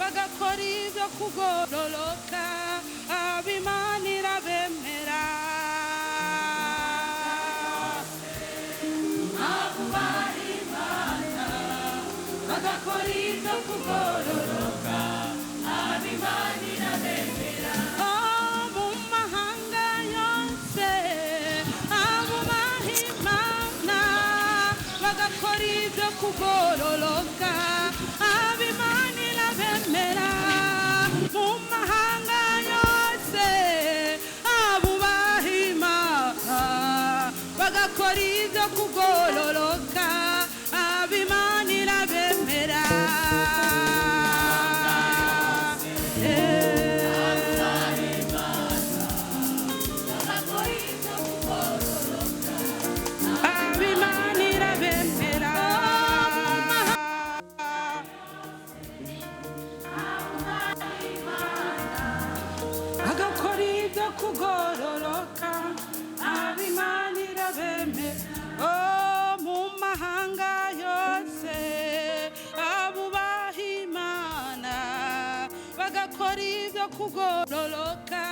bagakora ibyo kugororoka ab'Imana irabemera abubaha Imana bagakora ibyo kugororoka ab'Imana irabemera mu mahanga yose abubaha Imana bagakora ibyo kugororoka ab'Imana irabemera mu mahanga yose abubaha Imana bagakora ibyo kugororoka ab'Imana irabemera kugororoka ab'Imana irabemera mu mahanga yose abubaha Imana bagakora ibyo kugororoka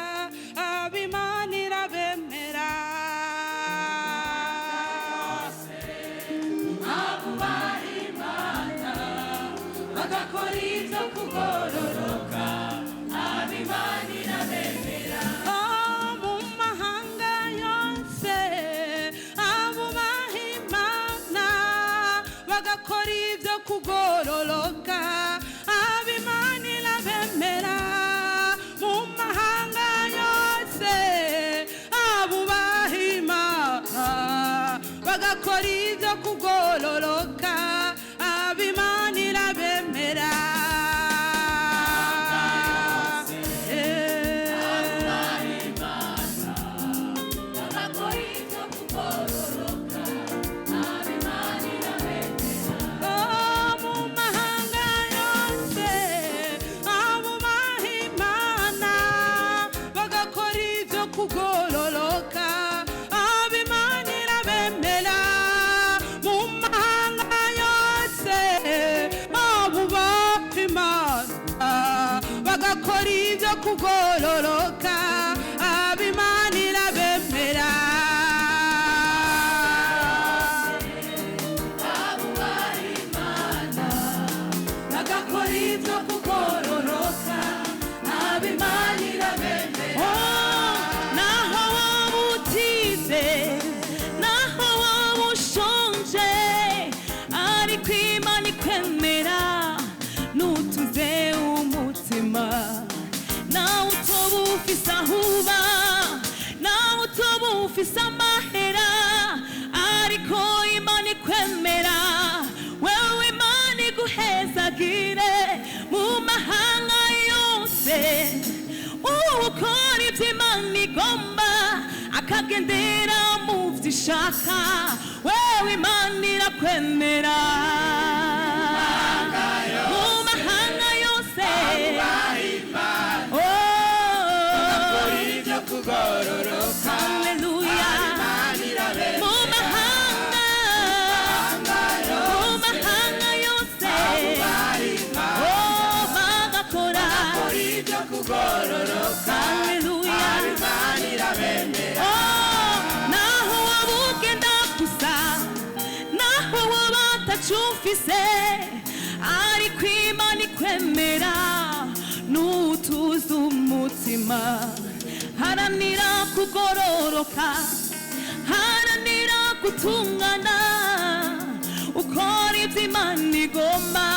ab'Imana irabemera abubaha Imana bagakora ibyo kugororoka ab'Imana irabemera bagakora ibyo kugororoka ab'Imana irabemera mu mahanga yose abubaha Imana bagakora ibyo kugororoka ab'Imana irabemera kugororoka ab'Imana irabemera mu mahanga yose abubaha Imana bagakora ibyo kugororoka ab'Imana irabemera abubaha Imana bagakora ibyo kugororoka ab'Imana irabemera naho waba ushonje ariko Imana ikwemera nutuze umutima nawe utoba ufise aho uba nawe utoba ufise amahera ariko Imana ikwemera wewe Imana iguhezagire mu mahanga yose ukora ibyo Imana igomba akagendera mu byo ishaka wewe Imana irakwemera mu mahanga yose bagakora ibyo kugororoka haleluya mu mahanga yose bagakora ibyo kugororoka haleluya Imana irabemera naho waba ugenda gusa naho waba utacufise ariko Imana ikwemera nutuza umutima haranira kugororoka haranira gutungana ukora ibyo Imana igomba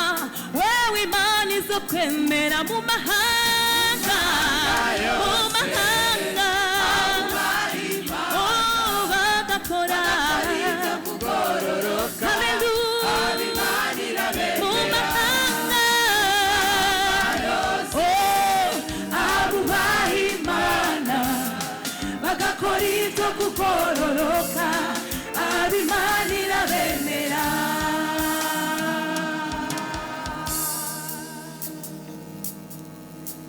wewe Imana izokwemera mu mahanga bagakora ibyo kugororoka haleluya mu mahanga abubaha Imana bagakora ibyo kugororoka